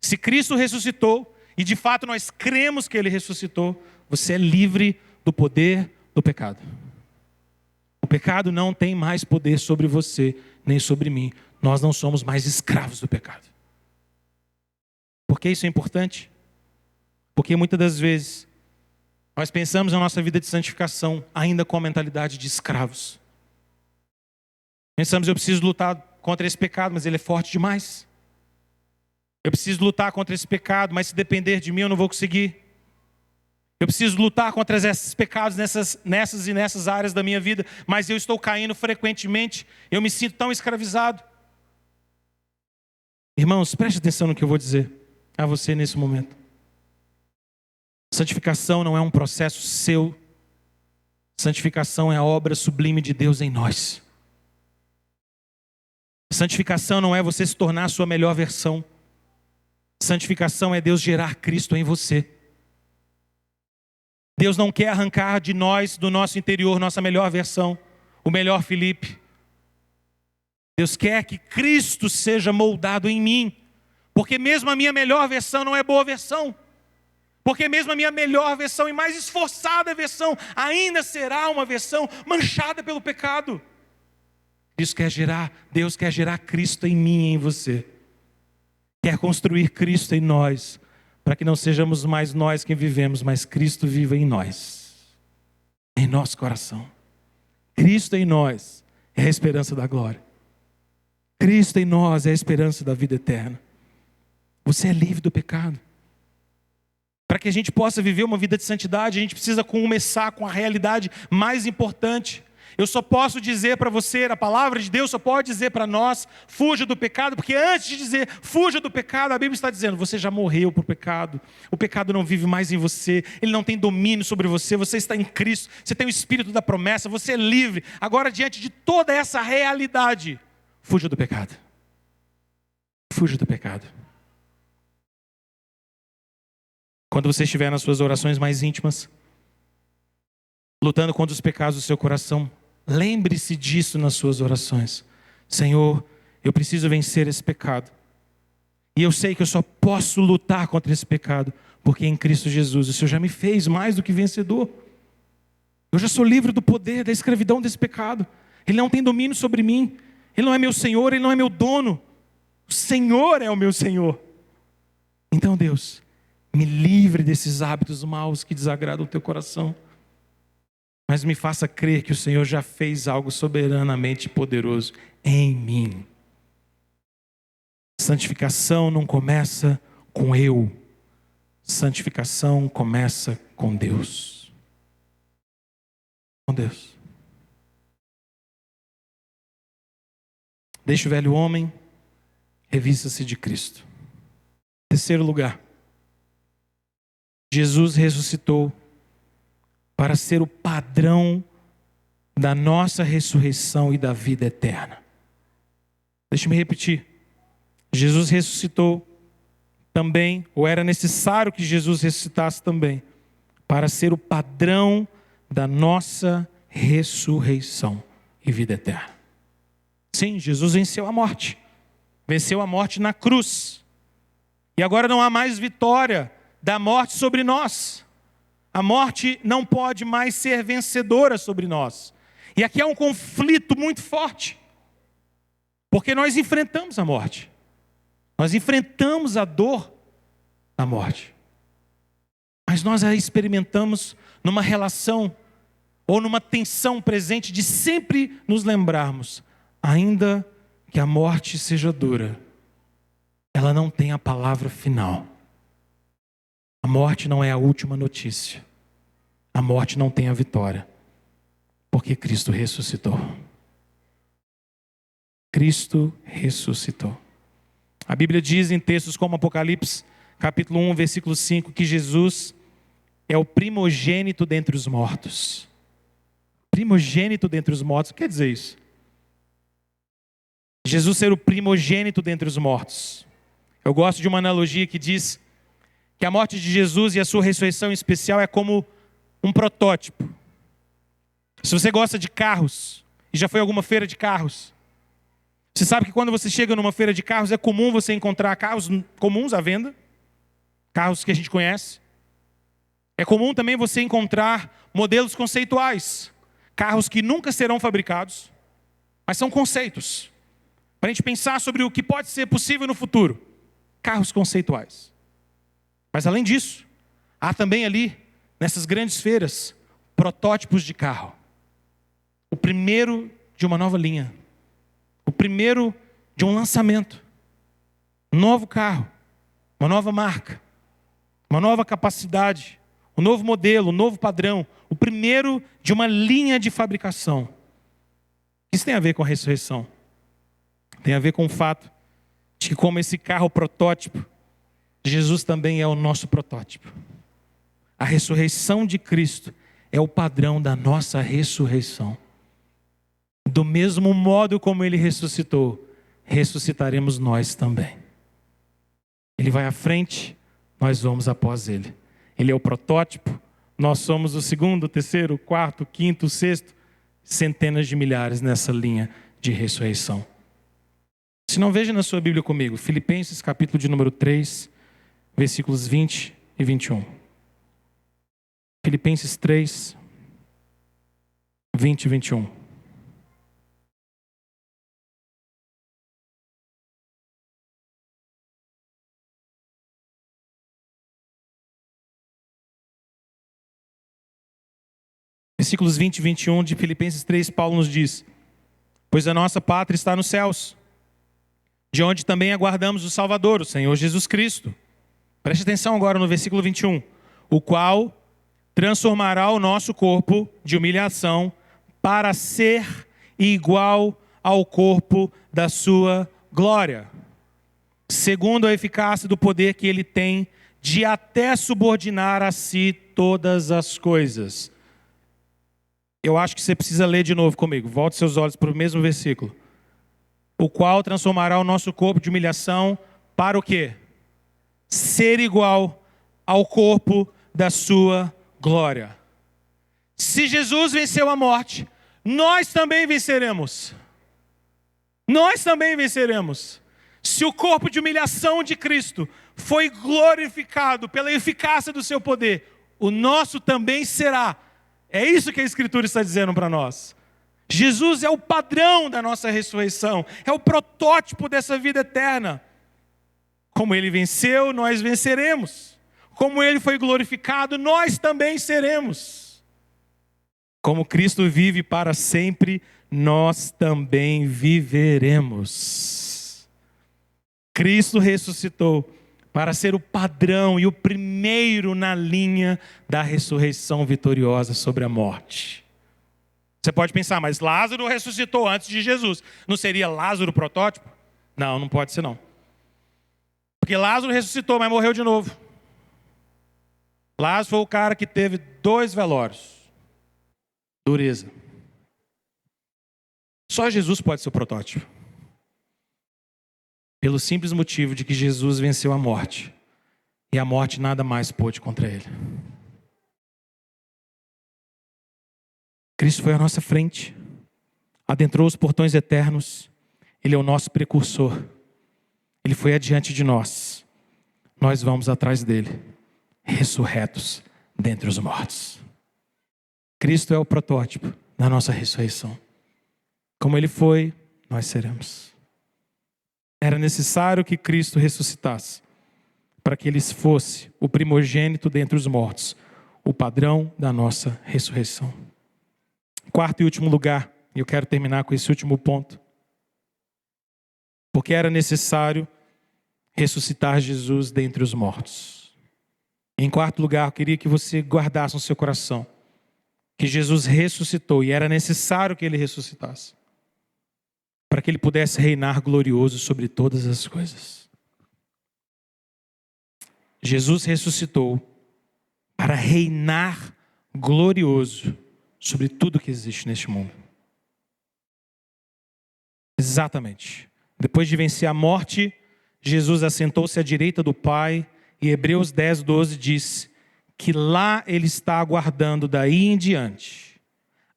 Se Cristo ressuscitou, e de fato nós cremos que Ele ressuscitou, você é livre do poder do pecado. O pecado não tem mais poder sobre você, nem sobre mim. Nós não somos mais escravos do pecado. Por que isso é importante? Porque muitas das vezes nós pensamos na nossa vida de santificação ainda com a mentalidade de escravos. Pensamos, eu preciso lutar contra esse pecado, mas ele é forte demais. Eu preciso lutar contra esse pecado, mas se depender de mim eu não vou conseguir. Eu preciso lutar contra esses pecados nessas áreas da minha vida, mas eu estou caindo frequentemente, eu me sinto tão escravizado. Irmãos, preste atenção no que eu vou dizer a você nesse momento. Santificação não é um processo seu. Santificação é a obra sublime de Deus em nós. Santificação não é você se tornar a sua melhor versão. Santificação é Deus gerar Cristo em você. Deus não quer arrancar de nós, do nosso interior, nossa melhor versão, o melhor Felipe. Deus quer que Cristo seja moldado em mim, porque mesmo a minha melhor versão não é boa versão, porque mesmo a minha melhor versão e mais esforçada versão ainda será uma versão manchada pelo pecado. Deus quer gerar Cristo em mim e em você, quer construir Cristo em nós, para que não sejamos mais nós quem vivemos, mas Cristo viva em nós, em nosso coração. Cristo em nós é a esperança da glória. Cristo em nós é a esperança da vida eterna. Você é livre do pecado. Para que a gente possa viver uma vida de santidade, a gente precisa começar com a realidade mais importante. Eu só posso dizer para você, a palavra de Deus só pode dizer para nós, fuja do pecado, porque antes de dizer, fuja do pecado, a Bíblia está dizendo, você já morreu por pecado, o pecado não vive mais em você, ele não tem domínio sobre você, você está em Cristo, você tem o Espírito da promessa, você é livre. Agora, diante de toda essa realidade, fuja do pecado. Fuja do pecado. Quando você estiver nas suas orações mais íntimas, lutando contra os pecados do seu coração, lembre-se disso nas suas orações. Senhor, eu preciso vencer esse pecado. E eu sei que eu só posso lutar contra esse pecado, porque em Cristo Jesus o Senhor já me fez mais do que vencedor. Eu já sou livre do poder, da escravidão desse pecado. Ele não tem domínio sobre mim. Ele não é meu Senhor, Ele não é meu dono. O Senhor é o meu Senhor. Então, Deus, me livre desses hábitos maus que desagradam o teu coração. Mas me faça crer que o Senhor já fez algo soberanamente poderoso em mim. Santificação não começa com eu. Santificação começa com Deus. Com Deus. Deixa o velho homem, revista-se de Cristo. Terceiro lugar. Jesus ressuscitou para ser o padrão da nossa ressurreição e da vida eterna. Deixa-me repetir. Jesus ressuscitou também, ou era necessário que Jesus ressuscitasse também, para ser o padrão da nossa ressurreição e vida eterna. Sim, Jesus venceu a morte. Venceu a morte na cruz. E agora não há mais vitória da morte sobre nós. A morte não pode mais ser vencedora sobre nós. E aqui há um conflito muito forte. Porque nós enfrentamos a morte. Nós enfrentamos a dor da morte. Mas nós a experimentamos numa relação ou numa tensão presente de sempre nos lembrarmos, ainda que a morte seja dura, ela não tem a palavra final. A morte não é a última notícia. A morte não tem a vitória. Porque Cristo ressuscitou. Cristo ressuscitou. A Bíblia diz em textos como Apocalipse, capítulo 1, versículo 5, que Jesus é o primogênito dentre os mortos. Primogênito dentre os mortos, o que quer dizer isso? Jesus ser o primogênito dentre os mortos. Eu gosto de uma analogia que diz que a morte de Jesus e a sua ressurreição em especial é como um protótipo. Se você gosta de carros e já foi a alguma feira de carros, você sabe que quando você chega numa feira de carros é comum você encontrar carros comuns à venda, carros que a gente conhece. É comum também você encontrar modelos conceituais, carros que nunca serão fabricados, mas são conceitos, para a gente pensar sobre o que pode ser possível no futuro. Carros conceituais. Mas além disso, há também ali, nessas grandes feiras, protótipos de carro. O primeiro de uma nova linha. O primeiro de um lançamento. Um novo carro. Uma nova marca. Uma nova capacidade. um novo modelo, um novo padrão, o primeiro de uma linha de fabricação. Isso tem a ver com a ressurreição. Tem a ver com o fato de que, como esse carro protótipo, Jesus também é o nosso protótipo. A ressurreição de Cristo é o padrão da nossa ressurreição. Do mesmo modo como Ele ressuscitou, ressuscitaremos nós também. Ele vai à frente, nós vamos após Ele. Ele é o protótipo, nós somos o segundo, o terceiro, o quarto, o quinto, o sexto, centenas de milhares nessa linha de ressurreição. Se não, veja na sua Bíblia comigo, Filipenses capítulo de número 3, versículos 20 e 21. Filipenses 3, 20 e 21. Versículos 20 e 21 de Filipenses 3, Paulo nos diz: pois a nossa pátria está nos céus, de onde também aguardamos o Salvador, o Senhor Jesus Cristo. Preste atenção agora no versículo 21. O qual transformará o nosso corpo de humilhação para ser igual ao corpo da sua glória, segundo a eficácia do poder que ele tem de até subordinar a si todas as coisas. Eu acho que você precisa ler de novo comigo. Volte seus olhos para o mesmo versículo. O qual transformará o nosso corpo de humilhação para o quê? Ser igual ao corpo da sua glória. Se Jesus venceu a morte, nós também venceremos. Nós também venceremos. Se o corpo de humilhação de Cristo foi glorificado pela eficácia do seu poder, o nosso também será. É isso que a Escritura está dizendo para nós. Jesus é o padrão da nossa ressurreição, é o protótipo dessa vida eterna. Como Ele venceu, nós venceremos. Como Ele foi glorificado, nós também seremos. Como Cristo vive para sempre, nós também viveremos. Cristo ressuscitou para ser o padrão e o primeiro na linha da ressurreição vitoriosa sobre a morte. Você pode pensar, mas Lázaro ressuscitou antes de Jesus. Não seria Lázaro o protótipo? Não, não pode ser não. Porque Lázaro ressuscitou, mas morreu de novo. Lázaro foi o cara que teve 2 velórios. Dureza. Só Jesus pode ser o protótipo. Pelo simples motivo de que Jesus venceu a morte. E a morte nada mais pôde contra ele. Cristo foi à nossa frente. Adentrou os portões eternos. Ele é o nosso precursor. Ele foi adiante de nós. Nós vamos atrás dele. Ressurretos dentre os mortos. Cristo é o protótipo da nossa ressurreição. Como ele foi, nós seremos. Era necessário que Cristo ressuscitasse para que ele fosse o primogênito dentre os mortos, o padrão da nossa ressurreição. Quarto e último lugar, e eu quero terminar com esse último ponto. Porque era necessário ressuscitar Jesus dentre os mortos. Em quarto lugar, eu queria que você guardasse no seu coração que Jesus ressuscitou e era necessário que ele ressuscitasse para que ele pudesse reinar glorioso sobre todas as coisas. Jesus ressuscitou para reinar glorioso sobre tudo que existe neste mundo. Exatamente. Depois de vencer a morte, Jesus assentou-se à direita do Pai e Hebreus 10, 12 diz que lá ele está aguardando daí em diante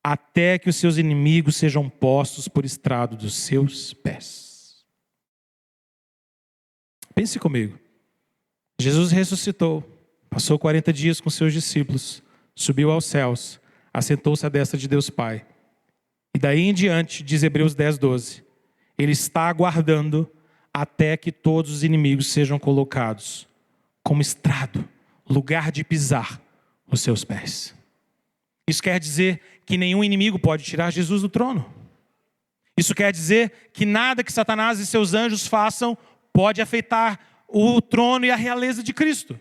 até que os seus inimigos sejam postos por estrado dos seus pés. Pense comigo. Jesus ressuscitou, passou 40 dias com seus discípulos, subiu aos céus, assentou-se à destra de Deus Pai. E daí em diante, diz Hebreus 10, 12, ele está aguardando até que todos os inimigos sejam colocados como estrado, lugar de pisar os seus pés. Isso quer dizer que nenhum inimigo pode tirar Jesus do trono. Isso quer dizer que nada que Satanás e seus anjos façam pode afetar o trono e a realeza de Cristo.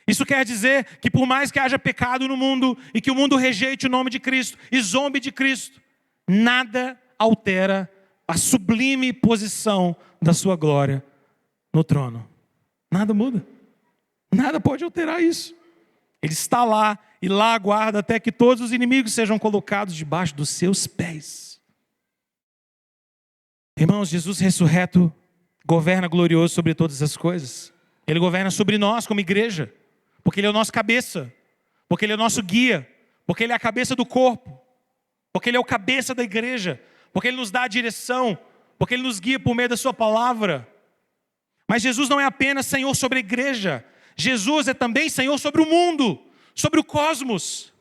Isso quer dizer que por mais que haja pecado no mundo e que o mundo rejeite o nome de Cristo e zombe de Cristo, nada altera a sublime posição da sua glória no trono. Nada muda. Nada pode alterar isso. Ele está lá e lá aguarda até que todos os inimigos sejam colocados debaixo dos seus pés. Irmãos, Jesus ressurreto governa glorioso sobre todas as coisas. Ele governa sobre nós como igreja, porque Ele é o nosso cabeça, porque Ele é o nosso guia, porque Ele é a cabeça do corpo, porque Ele é o cabeça da igreja, porque Ele nos dá a direção, porque Ele nos guia por meio da sua palavra. Mas Jesus não é apenas Senhor sobre a igreja, Jesus é também Senhor sobre o mundo, sobre o cosmos.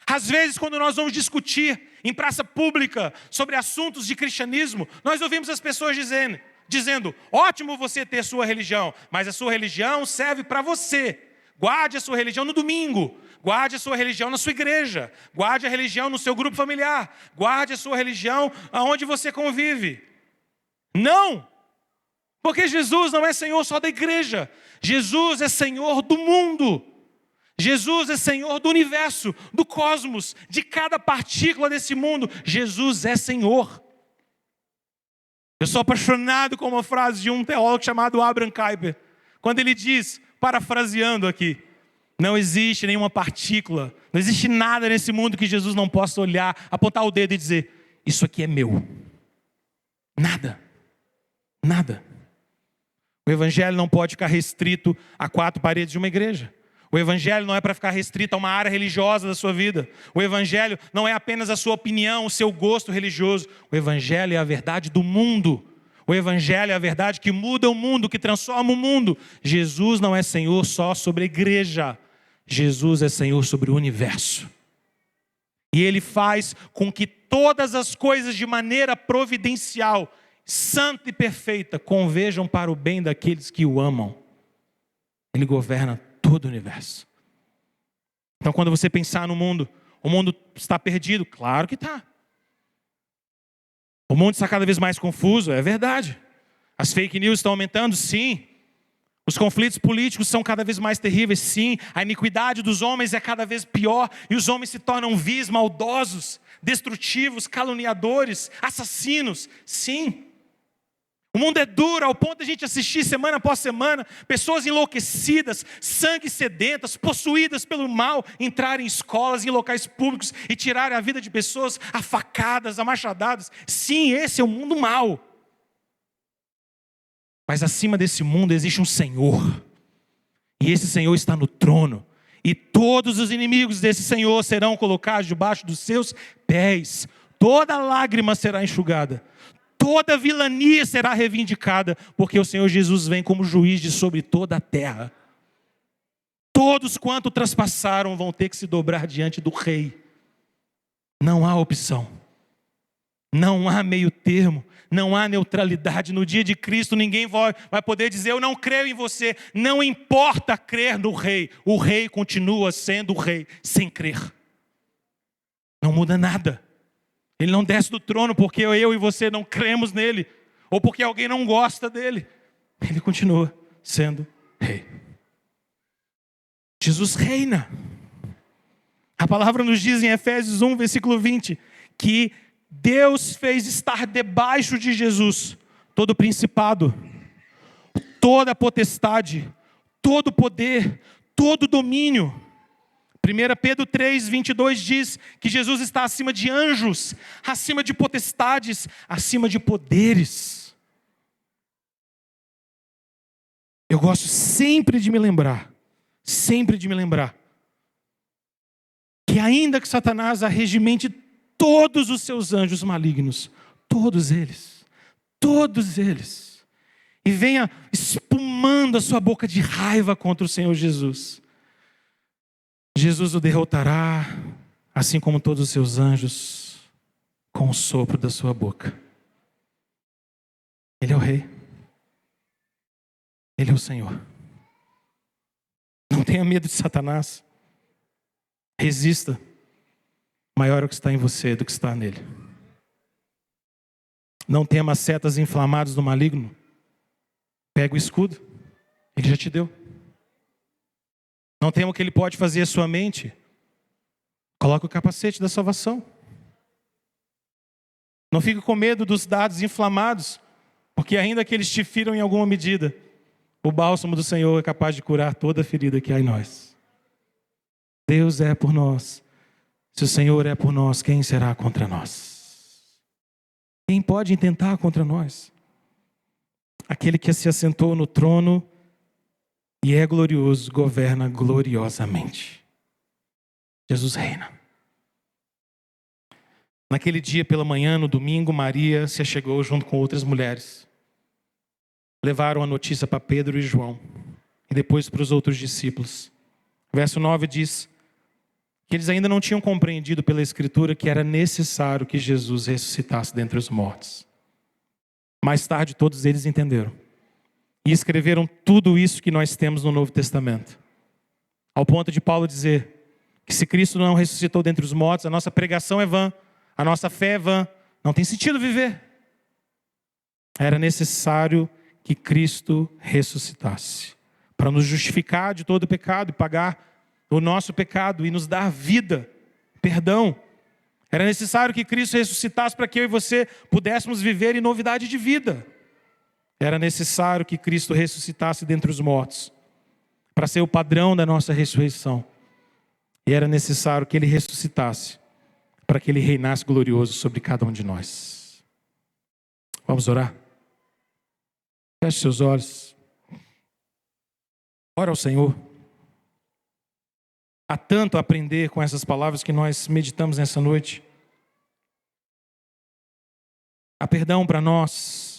Às vezes, quando nós vamos discutir em praça pública sobre assuntos de cristianismo, nós ouvimos as pessoas dizendo, ótimo você ter sua religião, mas a sua religião serve para você. Guarde a sua religião no domingo, guarde a sua religião na sua igreja, guarde a religião no seu grupo familiar, guarde a sua religião aonde você convive. Não! Porque Jesus não é Senhor só da igreja, Jesus é Senhor do mundo. Jesus é Senhor do universo, do cosmos, de cada partícula desse mundo. Jesus é Senhor. Eu sou apaixonado com uma frase de um teólogo chamado Abraham Kuyper, quando ele diz, parafraseando aqui, não existe nenhuma partícula, não existe nada nesse mundo que Jesus não possa olhar, apontar o dedo e dizer, isso aqui é meu. Nada. Nada. O evangelho não pode ficar restrito a 4 paredes de uma igreja. O evangelho não é para ficar restrito a uma área religiosa da sua vida. O evangelho não é apenas a sua opinião, o seu gosto religioso. O evangelho é a verdade do mundo. O evangelho é a verdade que muda o mundo, que transforma o mundo. Jesus não é Senhor só sobre a igreja. Jesus é Senhor sobre o universo. E Ele faz com que todas as coisas de maneira providencial, santa e perfeita, converjam para o bem daqueles que o amam. Ele governa todo o universo. Então, quando você pensar no mundo, o mundo está perdido? Claro que está. O mundo está cada vez mais confuso? É verdade. As fake news estão aumentando? Sim. Os conflitos políticos são cada vez mais terríveis? Sim. A iniquidade dos homens é cada vez pior e os homens se tornam vis, maldosos, destrutivos, caluniadores, assassinos? Sim. O mundo é duro ao ponto de a gente assistir semana após semana pessoas enlouquecidas, sangue sedentas, possuídas pelo mal, entrarem em escolas, em locais públicos e tirarem a vida de pessoas a facadas, a machadadas. Sim, esse é o mundo mau. Mas acima desse mundo existe um Senhor. E esse Senhor está no trono. E todos os inimigos desse Senhor serão colocados debaixo dos seus pés. Toda lágrima será enxugada. Toda vilania será reivindicada, porque o Senhor Jesus vem como juiz de sobre toda a terra. Todos quanto traspassaram vão ter que se dobrar diante do Rei. Não há opção. Não há meio termo. Não há neutralidade. No dia de Cristo ninguém vai poder dizer, eu não creio em você. Não importa crer no Rei. O Rei continua sendo o Rei, sem crer. Não muda nada. Ele não desce do trono porque eu e você não cremos nele, ou porque alguém não gosta dele. Ele continua sendo Rei. Jesus reina. A palavra nos diz em Efésios 1, versículo 20, que Deus fez estar debaixo de Jesus todo principado, toda potestade, todo poder, todo domínio. 1 Pedro 3, 22 diz que Jesus está acima de anjos, acima de potestades, acima de poderes. Eu gosto sempre de me lembrar, que ainda que Satanás arregimente todos os seus anjos malignos, todos eles, e venha espumando a sua boca de raiva contra o Senhor Jesus, Jesus o derrotará, assim como todos os seus anjos, com o sopro da sua boca. Ele é o Rei. Ele é o Senhor. Não tenha medo de Satanás. Resista. Maior é o que está em você do que está nele. Não tema as setas inflamadas do maligno. Pega o escudo. Ele já te deu. Não tema o que ele pode fazer à sua mente. Coloque o capacete da salvação. Não fique com medo dos dados inflamados, porque ainda que eles te firam em alguma medida, o bálsamo do Senhor é capaz de curar toda ferida que há em nós. Deus é por nós. Se o Senhor é por nós, quem será contra nós? Quem pode intentar contra nós? Aquele que se assentou no trono e é glorioso, governa gloriosamente. Jesus reina. Naquele dia pela manhã, no domingo, Maria se achegou junto com outras mulheres. Levaram a notícia para Pedro e João, e depois para os outros discípulos. Verso 9 diz que eles ainda não tinham compreendido pela Escritura que era necessário que Jesus ressuscitasse dentre os mortos. Mais tarde todos eles entenderam. E escreveram tudo isso que nós temos no Novo Testamento. Ao ponto de Paulo dizer que se Cristo não ressuscitou dentre os mortos, a nossa pregação é vã, a nossa fé é vã, não tem sentido viver. Era necessário que Cristo ressuscitasse, para nos justificar de todo o pecado e pagar o nosso pecado e nos dar vida, perdão. Era necessário que Cristo ressuscitasse para que eu e você pudéssemos viver em novidade de vida. Era necessário que Cristo ressuscitasse dentre os mortos, para ser o padrão da nossa ressurreição. E era necessário que Ele ressuscitasse, para que Ele reinasse glorioso sobre cada um de nós. Vamos orar? Feche seus olhos. Ora ao Senhor. Há tanto a aprender com essas palavras que nós meditamos nessa noite. Há perdão para nós.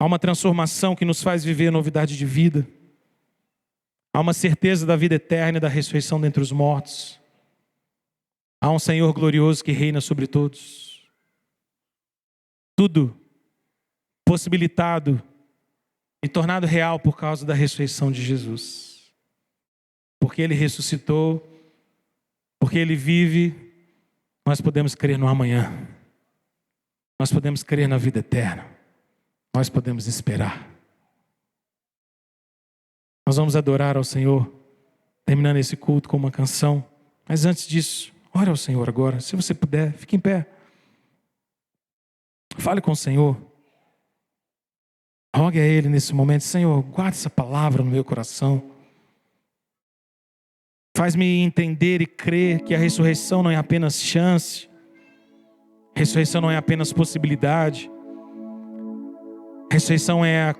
Há uma transformação que nos faz viver novidade de vida. Há uma certeza da vida eterna e da ressurreição dentre os mortos. Há um Senhor glorioso que reina sobre todos. Tudo possibilitado e tornado real por causa da ressurreição de Jesus. Porque Ele ressuscitou, porque Ele vive, nós podemos crer no amanhã. Nós podemos crer na vida eterna. Nós podemos esperar. Nós vamos adorar ao Senhor, terminando esse culto com uma canção. Mas antes disso, ore ao Senhor agora. Se você puder, fique em pé. Fale com o Senhor. Rogue a Ele nesse momento. Senhor, guarde essa palavra no meu coração. Faz-me entender e crer que a ressurreição não é apenas chance. A ressurreição não é apenas possibilidade. A ressurreição é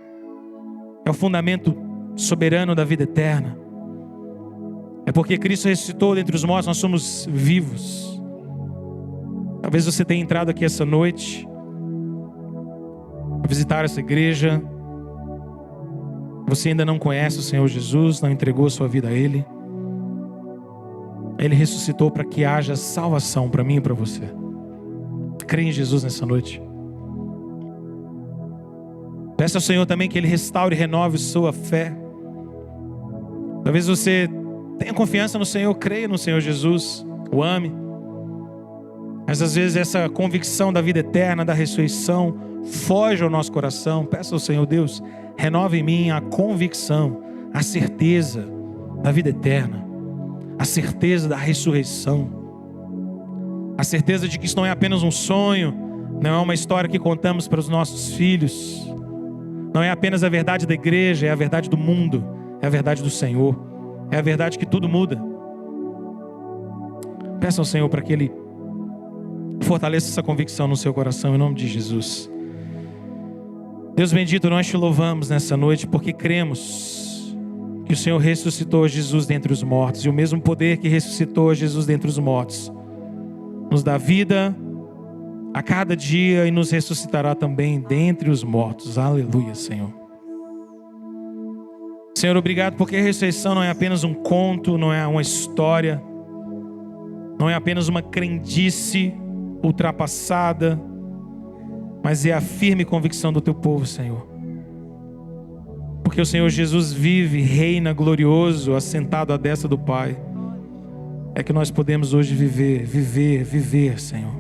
o fundamento soberano da vida eterna. É porque Cristo ressuscitou dentre os mortos, nós somos vivos. Talvez você tenha entrado aqui essa noite a visitar essa igreja. Você ainda não conhece o Senhor Jesus, não entregou sua vida a Ele. Ele ressuscitou para que haja salvação para mim e para você. Crê em Jesus nessa noite. Peça ao Senhor também que Ele restaure e renove sua fé. Talvez você tenha confiança no Senhor, creia no Senhor Jesus, o ame. Mas às vezes essa convicção da vida eterna, da ressurreição, foge ao nosso coração. Peça ao Senhor, Deus, renove em mim a convicção, a certeza da vida eterna. A certeza da ressurreição. A certeza de que isso não é apenas um sonho, não é uma história que contamos para os nossos filhos. Não é apenas a verdade da igreja, é a verdade do mundo, é a verdade do Senhor. É a verdade que tudo muda. Peça ao Senhor para que Ele fortaleça essa convicção no seu coração, em nome de Jesus. Deus bendito, nós te louvamos nessa noite porque cremos que o Senhor ressuscitou Jesus dentre os mortos, e o mesmo poder que ressuscitou Jesus dentre os mortos nos dá vida a cada dia e nos ressuscitará também dentre os mortos. Aleluia, Senhor. Senhor, obrigado porque a ressurreição não é apenas um conto, não é uma história, não é apenas uma crendice ultrapassada, mas é a firme convicção do teu povo, Senhor. Porque o Senhor Jesus vive, reina glorioso, assentado à destra do Pai. É que nós podemos hoje viver, Senhor.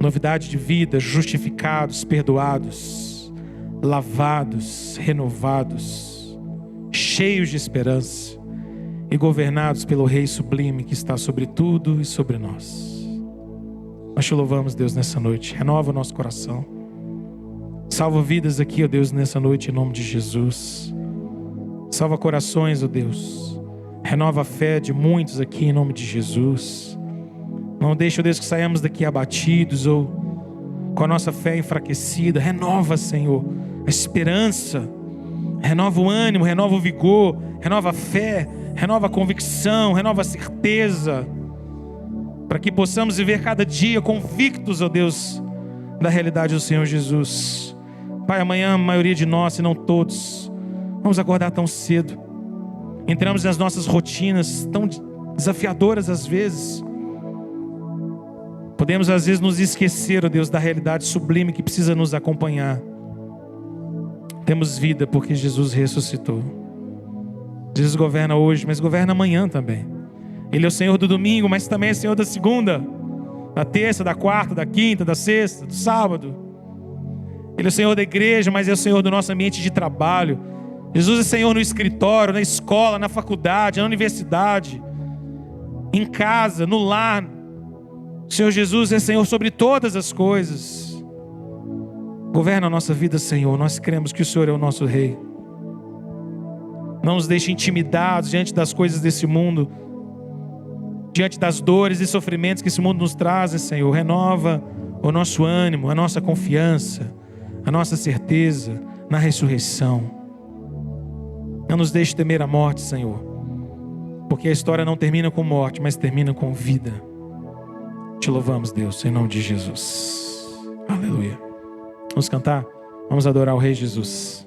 Novidade de vida, justificados, perdoados, lavados, renovados, cheios de esperança e governados pelo Rei sublime que está sobre tudo e sobre nós. Nós te louvamos, Deus, nessa noite. Renova o nosso coração. Salva vidas aqui, ó Deus, nessa noite, em nome de Jesus. Salva corações, ó Deus. Renova a fé de muitos aqui, em nome de Jesus. Não deixe, ó Deus, que saiamos daqui abatidos ou com a nossa fé enfraquecida. Renova, Senhor, a esperança. Renova o ânimo, renova o vigor, renova a fé, renova a convicção, renova a certeza, para que possamos viver cada dia convictos, ó Deus, da realidade do Senhor Jesus. Pai, amanhã a maioria de nós, se não todos, vamos acordar tão cedo. Entramos nas nossas rotinas tão desafiadoras às vezes. Podemos às vezes nos esquecer, ó Deus, da realidade sublime que precisa nos acompanhar. Temos vida porque Jesus ressuscitou. Jesus governa hoje, mas governa amanhã também. Ele é o Senhor do domingo, mas também é Senhor da segunda, da terça, da quarta, da quinta, da sexta, do sábado. Ele é o Senhor da igreja, mas é o Senhor do nosso ambiente de trabalho. Jesus é Senhor no escritório, na escola, na faculdade, na universidade, em casa, no lar. O Senhor Jesus é Senhor sobre todas as coisas. Governa a nossa vida, Senhor. Nós cremos que o Senhor é o nosso Rei. Não nos deixe intimidados diante das coisas desse mundo, diante das dores e sofrimentos que esse mundo nos traz, Senhor. Renova o nosso ânimo, a nossa confiança, a nossa certeza na ressurreição. Não nos deixe temer a morte, Senhor, porque a história não termina com morte, mas termina com vida. Te louvamos, Deus, em nome de Jesus. Aleluia. Vamos cantar? Vamos adorar o Rei Jesus.